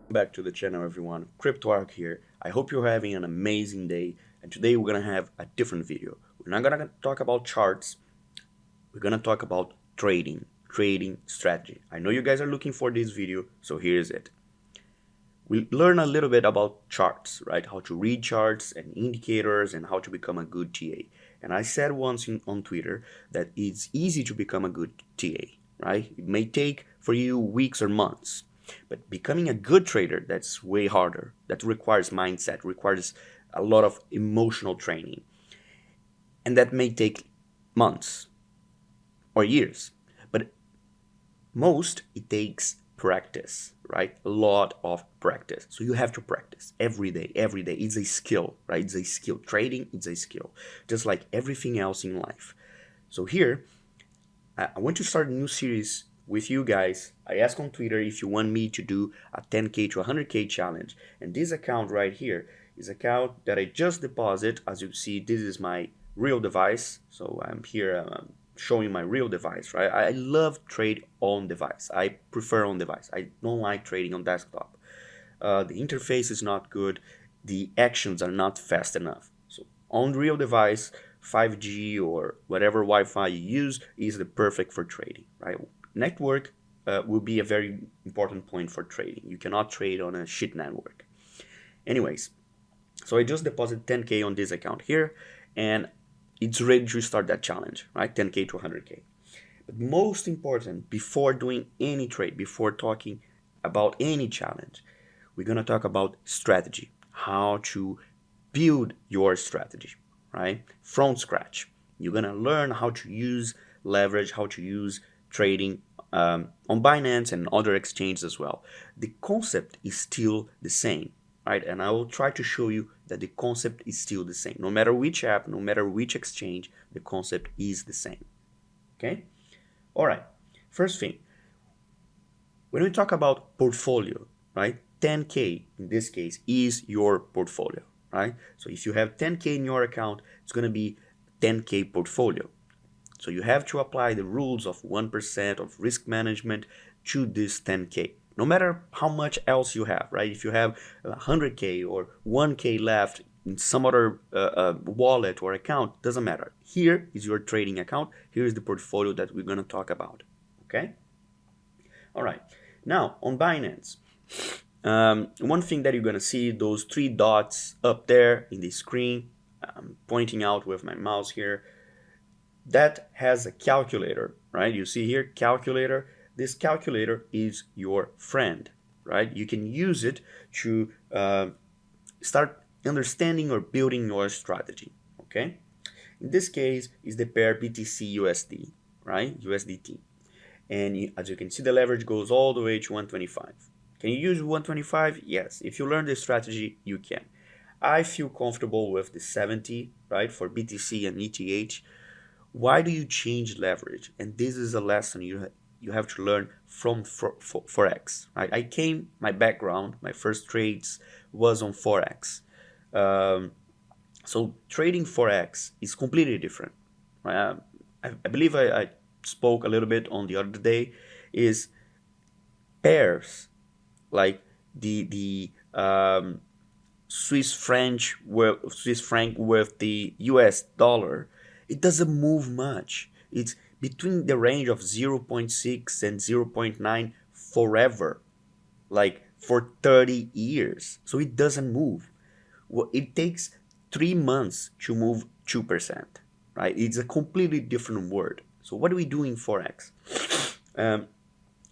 Back to the channel, everyone. CryptoArc here. I hope you're having an amazing day, and today we're gonna have a different video. We're not gonna talk about charts, we're gonna talk about trading strategy. I know you guys are looking for this video, so here's it. We learn a little bit about charts, right? How to read charts and indicators and how to become a good TA. And I said once on Twitter that it's easy to become a good TA, right? It may take for you weeks or months, but becoming a good trader, that's way harder. That requires mindset, requires a lot of emotional training. And that may take months or years. But most, it takes practice, right? A lot of practice. So you have to practice every day, every day. It's a skill, right? It's a skill. Trading, it's a skill, just like everything else in life. So here, I want to start a new series with you guys. I asked on Twitter if you want me to do a 10K to 100K challenge. And this account right here is an account that I just deposit. As you see, this is my real device. So I'm here showing my real device, right? I love trade on device. I prefer on device. I don't like trading on desktop. The interface is not good. The actions are not fast enough. So on real device, 5G or whatever Wi-Fi you use is the perfect for trading, right? Network will be a very important point for trading. You cannot trade on a shit network. Anyways, so I just deposited 10K on this account here, and it's ready to start that challenge, right? 10K to 100K. But most important, before doing any trade, before talking about any challenge, we're going to talk about strategy, how to build your strategy, right? From scratch. You're going to learn how to use leverage, how to use trading on Binance and other exchanges as well. The concept is still the same, right? And I will try to show you that the concept is still the same. No matter which app, no matter which exchange, the concept is the same, okay? All right, first thing, when we talk about portfolio, right? 10K in this case is your portfolio, right? So if you have 10K in your account, it's going to be 10K portfolio. So you have to apply the rules of 1% of risk management to this 10K. No matter how much else you have, right? If you have 100K or 1K left in some other wallet or account, doesn't matter. Here is your trading account. Here is the portfolio that we're going to talk about, okay? All right. Now, on Binance, one thing that you're going to see, those three dots up there in the screen, I'm pointing out with my mouse here, that has a calculator, right? You see here, calculator. This calculator is your friend, right? You can use it to start understanding or building your strategy, okay? In this case, is the pair BTC USD, right? USDT. And as you can see, the leverage goes all the way to 125. Can you use 125? Yes. If you learn this strategy, you can. I feel comfortable with the 70, right, for BTC and ETH. Why do you change leverage? And this is a lesson you have to learn from Forex. Right? My background, my first trades was on Forex. So trading Forex is completely different. Right? I believe I spoke a little bit on the other day, is pairs like the Swiss franc with the US dollar. It doesn't move much. It's between the range of 0.6 and 0.9 forever, like for 30 years. So it doesn't move. Well, it takes 3 months to move 2%, right? It's a completely different word. So what do we do in Forex?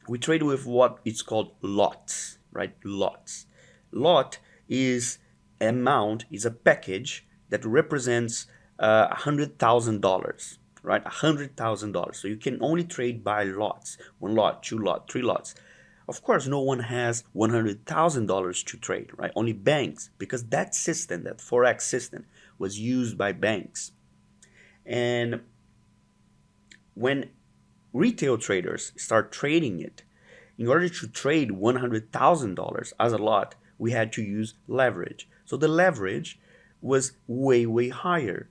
We trade with what is called lots, right? Lots. Lot is amount, is a package that represents $100,000, right? $100,000. So you can only trade by lots. One lot, two lot, three lots. Of course, no one has $100,000 to trade, right? Only banks, because that system, that Forex system, was used by banks. And when retail traders start trading it, in order to trade $100,000 as a lot, we had to use leverage. So the leverage was way, way higher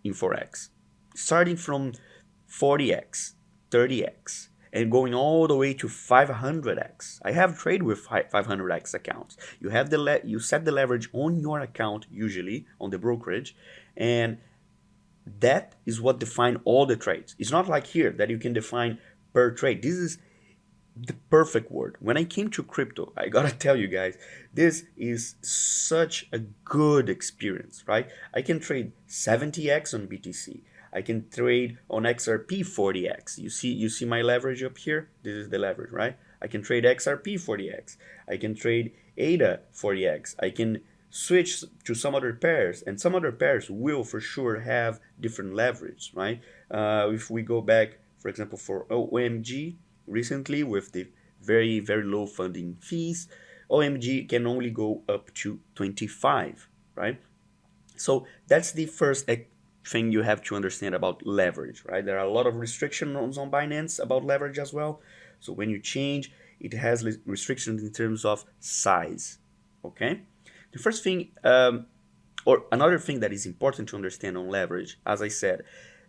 in Forex, starting from 40x, 30x. and going all the way to 500x. I have trade with 500x accounts. You have you set the leverage on your account, usually on the brokerage, and that is what define all the trades. It's not like here that you can define per trade. This is the perfect word. When I came to crypto, I gotta tell you guys, this is such a good experience, right? I can trade 70x on BTC. I can trade on XRP 40x. You see my leverage up here? This is the leverage, right? I can trade XRP 40x. I can trade ADA 40x. I can switch to some other pairs, and some other pairs will for sure have different leverage, right? If we go back, for example, for OMG, recently with the very low funding fees, OMG can only go up to 25, right? So that's the first thing you have to understand about leverage, right? There are a lot of restrictions on Binance about leverage as well. So when you change, it has restrictions in terms of size, okay? The first thing, or another thing that is important to understand on leverage, as I said,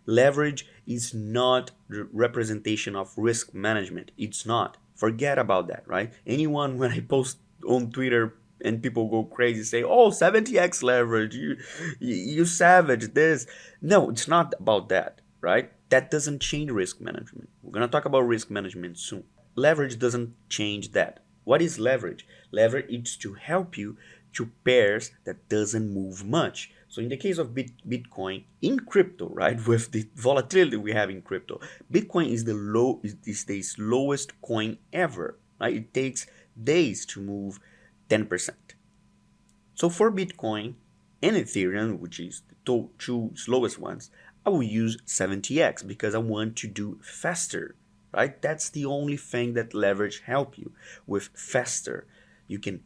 leverage is not the representation of risk management. It's not. Forget about that, right? Anyone, when I post on Twitter and people go crazy, say, oh, 70x leverage, you savage this. No, it's not about that, right? That doesn't change risk management. We're going to talk about risk management soon. Leverage doesn't change that. What is leverage? Leverage is to help you to pairs that doesn't move much. So in the case of Bitcoin, in crypto, right, with the volatility we have in crypto, Bitcoin is the slowest coin ever, right? It takes days to move 10%. So for Bitcoin and Ethereum, which is the two slowest ones, I will use 70x because I want to do faster, right? That's the only thing that leverage help you with faster. You can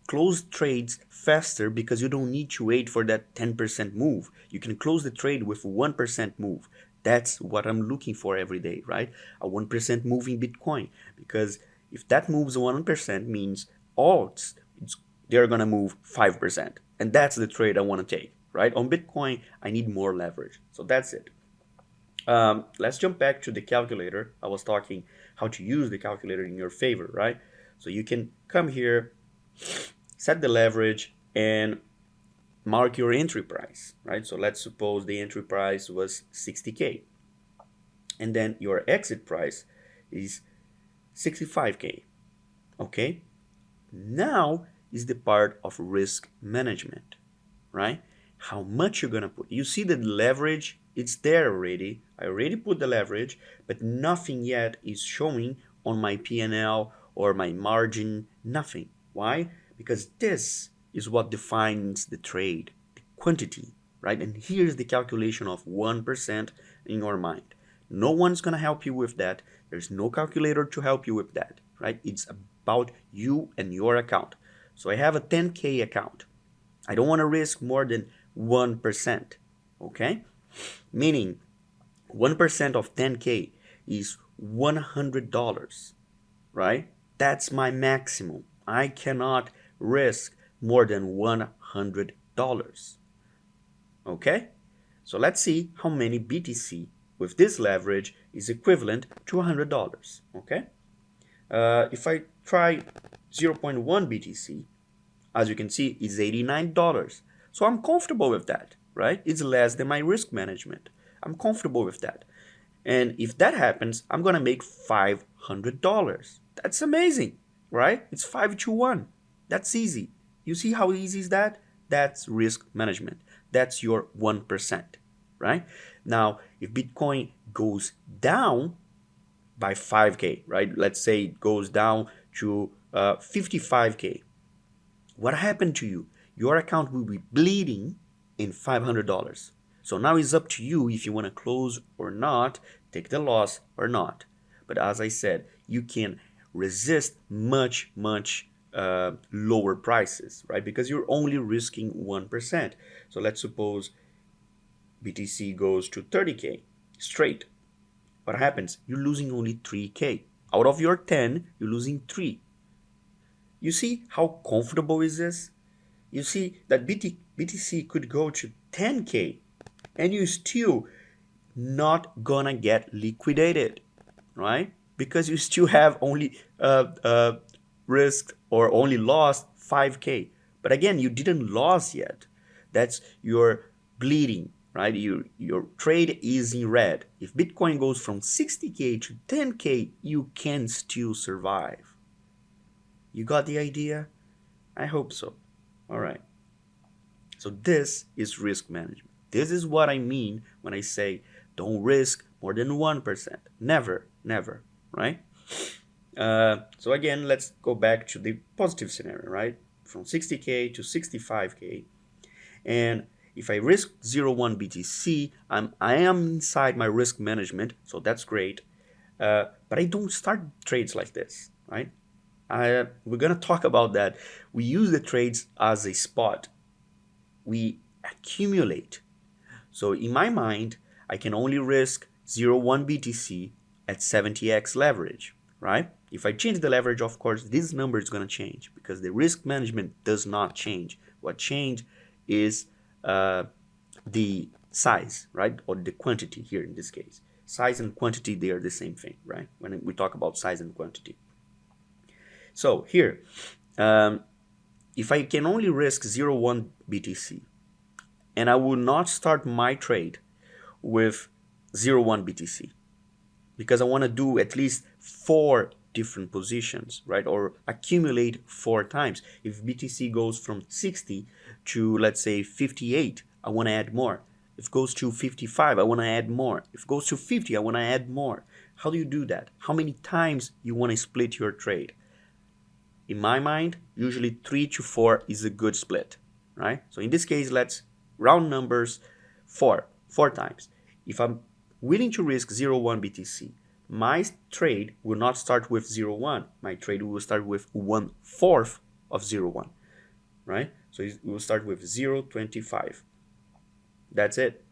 close trades faster because you don't need to wait for that 10% move. You can close the trade with 1% move. That's what I'm looking for every day, right? A 1% move in Bitcoin, because if that moves 1% means odds they're gonna move 5%, and that's the trade I want to take, right? On Bitcoin, I need more leverage. So that's it. Let's jump back to the calculator. I was talking how to use the calculator in your favor, right? So you can come here, set the leverage, and mark your entry price, right? So let's suppose the entry price was 60K, and then your exit price is 65K. Okay, now is the part of risk management, right? How much you're gonna put. You see the leverage, it's there already. I already put the leverage, but nothing yet is showing on my P&L or my margin, nothing. Why? Because this is what defines the trade, the quantity, right? And here's the calculation of 1% in your mind. No one's gonna help you with that. There's no calculator to help you with that, right? It's about you and your account. So I have a 10K account. I don't want to risk more than 1%, okay? Meaning 1% of 10K is $100, right? That's my maximum. I cannot risk more than $100, okay? So let's see how many BTC with this leverage is equivalent to $100, okay? If I try 0.1 BTC, as you can see, it's $89. So I'm comfortable with that, right? It's less than my risk management. I'm comfortable with that. And if that happens, I'm going to make $500. That's amazing, right? It's 5 to 1. That's easy. You see how easy is that? That's risk management. That's your 1%, right? Now, if Bitcoin goes down by 5K, right? Let's say it goes down to 55K. What happened to you? Your account will be bleeding in $500. So now it's up to you if you want to close or not, take the loss or not. But as I said, you can resist much lower prices, right? Because you're only risking 1%. So let's suppose BTC goes to 30K straight. What happens? You're losing only 3K. Out of your 10, you're losing 3. You see how comfortable is this? You see that BTC could go to 10K and you still not gonna get liquidated. right? Because you still have only risked or only lost 5K. But again, you didn't lose yet. That's your bleeding, right? Your trade is in red. If Bitcoin goes from 60K to 10K, you can still survive. You got the idea? I hope so. All right. So this is risk management. This is what I mean when I say don't risk more than 1%. Never, never, right? So again, let's go back to the positive scenario, right? From 60K to 65K. And if I risk 0.1 BTC, I am inside my risk management, so that's great. But I don't start trades like this, right? We're gonna talk about that. We use the trades as a spot. We accumulate. So in my mind, I can only risk 0.1 BTC at 70x leverage, right? If I change the leverage, of course, this number is going to change because the risk management does not change. What change is the size, right? Or the quantity here in this case. Size and quantity, they are the same thing, right? When we talk about size and quantity. So here, if I can only risk 0.1 BTC, and I will not start my trade with 0.1 BTC because I want to do at least 4 different positions, right? Or accumulate 4 times. If BTC goes from 60 to, let's say, 58, I want to add more. If it goes to 55, I want to add more. If it goes to 50, I want to add more. How do you do that? How many times you want to split your trade? In my mind, usually 3 to 4 is a good split, right? So in this case, let's round numbers, 4 times. If I'm willing to risk 0.1 BTC, my trade will not start with 0.1. My trade will start with 1/4 of 0.1, right? So it will start with 0.25. That's it.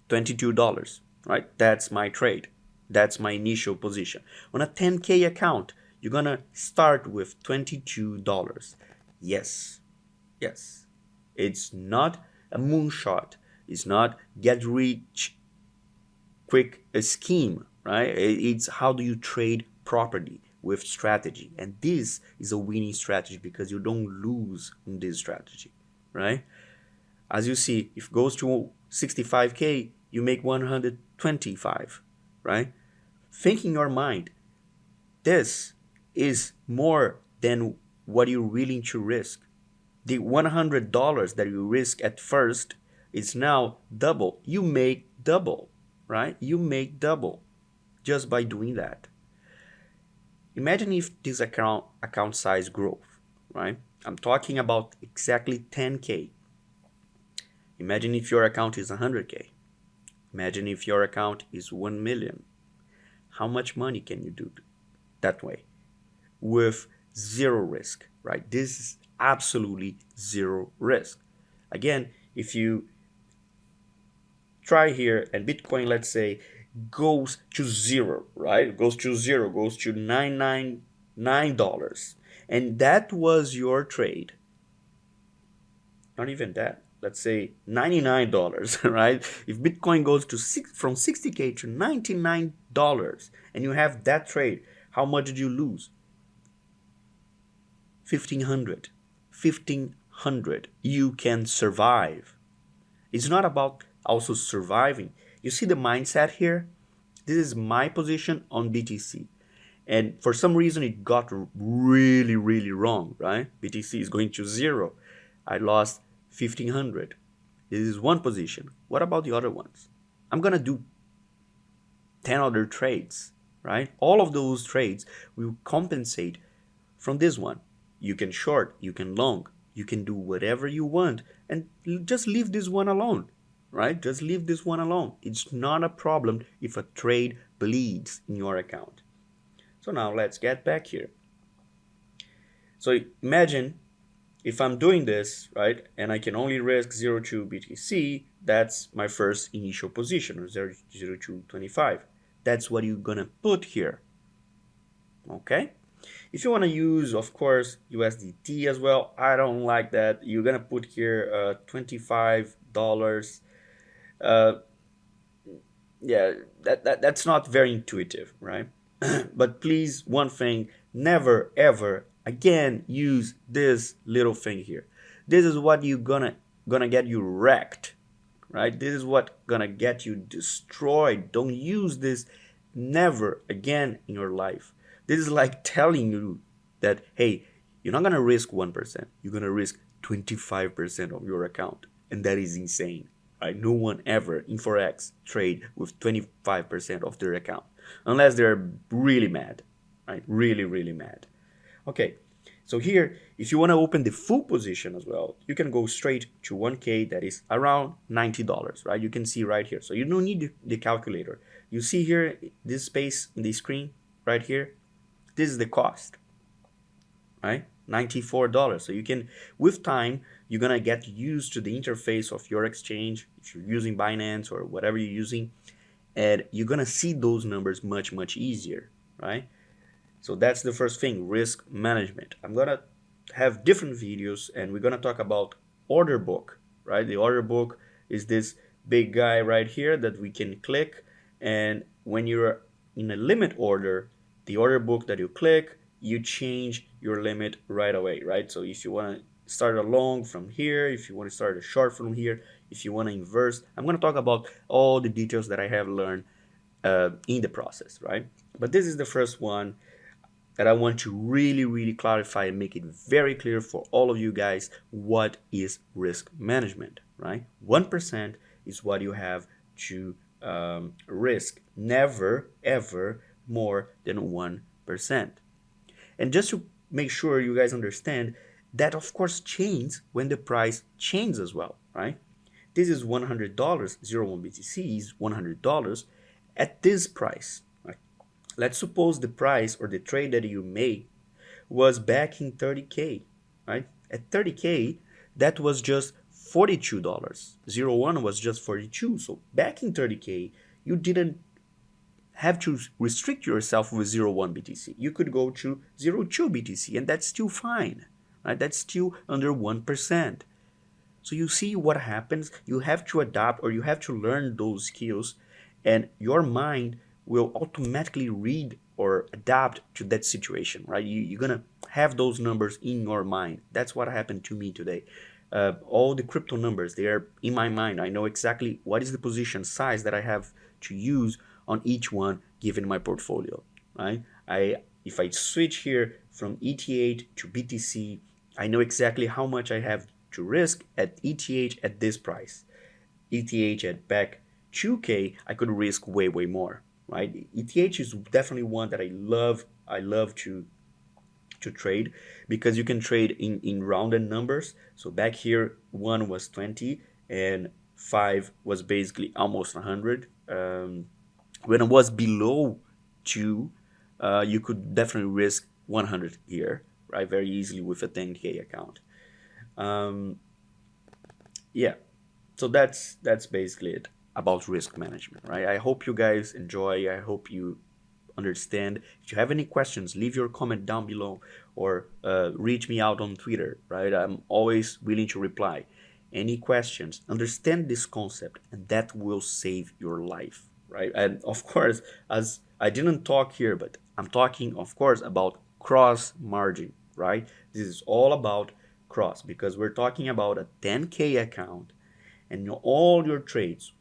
$22, right? That's my trade. That's my initial position. On a 10K account, you're gonna start with $22. Yes. It's not a moonshot. It's not get rich quick scheme, right? It's how do you trade properly with strategy. And this is a winning strategy because you don't lose in this strategy, right? As you see, if it goes to 65K, you make 125, right? Think in your mind, this is more than what you're willing to risk. The $100 that you risk at first is now double. You make double, right? You make double just by doing that. Imagine if this account size grows, right? I'm talking about exactly 10K. Imagine if your account is 100K. Imagine if your account is 1 million. How much money can you do that way with zero risk, right? This is absolutely zero risk. Again, if you try here and Bitcoin, let's say, goes to zero, right? Goes to zero, goes to $999. And that was your trade. Not even that. Let's say $99, right? If Bitcoin goes to from 60K to $99 and you have that trade, how much did you lose? 1,500. 1,500. You can survive. It's not about also surviving. You see the mindset here? This is my position on BTC. And for some reason, it got really, really wrong, right? BTC is going to zero. I lost 1,500. This is one position. What about the other ones? I'm going to do 10 other trades, right? All of those trades will compensate from this one. You can short, you can long, you can do whatever you want and just leave this one alone, right? Just leave this one alone. It's not a problem if a trade bleeds in your account. So now let's get back here. So imagine if I'm doing this, right, and I can only risk 0.2 BTC, that's my first initial position, or 0.0225. That's what you're gonna put here, okay? If you want to use, of course, USDT as well, I don't like that. You're going to put here $25. yeah, that's not very intuitive, right? But please, one thing, never ever again use this little thing here. This is what you gonna get you wrecked, right? This is what gonna get you destroyed. Don't use this never again in your life. This is like telling you that, hey, you're not gonna risk 1%, you're gonna risk 25% of your account, and that is insane, right? No one ever in Forex trade with 25% of their account unless they're really mad, right? Really, really mad. Okay, so here, if you want to open the full position as well, you can go straight to 1K, that is around $90, right? You can see right here. So you don't need the calculator. You see here, this space in the screen right here, this is the cost, right? $94. So you can, with time, you're gonna get used to the interface of your exchange. If you're using Binance or whatever you're using, and you're gonna see those numbers much, much easier, right? So that's the first thing, risk management. I'm gonna have different videos and we're gonna talk about order book, right? The order book is this big guy right here that we can click, and when you're in a limit order, the order book that you click, you change your limit right away, right? So if you want to start a long from here, if you want to start a short from here, if you want to inverse, I'm going to talk about all the details that I have learned in the process, right? But this is the first one that I want to really, really clarify and make it very clear for all of you guys. What is risk management, right? 1% is what you have to risk. Never, ever more than 1%. And just to make sure you guys understand, that of course changes when the price changes as well, right? This is $100, 01 BTC is $100 at this price. Right? Let's suppose the price or the trade that you made was back in 30K, right? At 30K, that was just $42. 01 was just 42. So back in 30K, you didn't have to restrict yourself with 01 BTC. You could go to 02 BTC and that's still fine, right? That's still under 1%. So you see what happens. You have to adapt, or you have to learn those skills, and your mind will automatically read or adapt to that situation, right? You're gonna have those numbers in your mind. That's what happened to me today. All the crypto numbers, they are in my mind. I know exactly what is the position size that I have to use on each one given my portfolio, right? If I switch here from ETH to BTC, I know exactly how much I have to risk at ETH at this price. ETH at back 2K, I could risk way, way more, right? ETH is definitely one that I love to trade, because you can trade in rounded numbers. So back here, 1 was 20 and 5 was basically almost 100. When it was below 2, you could definitely risk 100 here, right? Very easily with a 10K account. Yeah, so that's basically it about risk management, right? I hope you guys enjoy. I hope you understand. If you have any questions, leave your comment down below, or reach me out on Twitter, right? I'm always willing to reply. Any questions, understand this concept, and that will save your life, right? And of course, as I didn't talk here, but I'm talking, of course, about cross margin, right? This is all about cross, because we're talking about a 10K account, and all your trades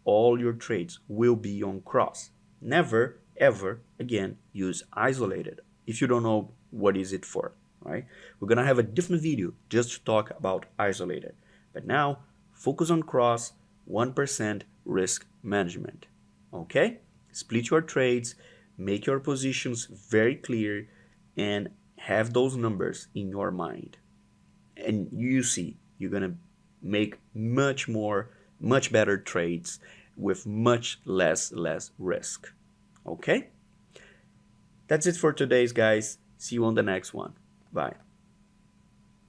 will be on cross. Never ever again use isolated if you don't know what is it for, right? We're gonna have a different video just to talk about isolated, but now focus on cross, 1% risk management. Okay, split your trades, make your positions very clear, and have those numbers in your mind, and you see you're gonna make much better trades with much less risk. Okay, that's it for today's, guys. See you on the next one. Bye.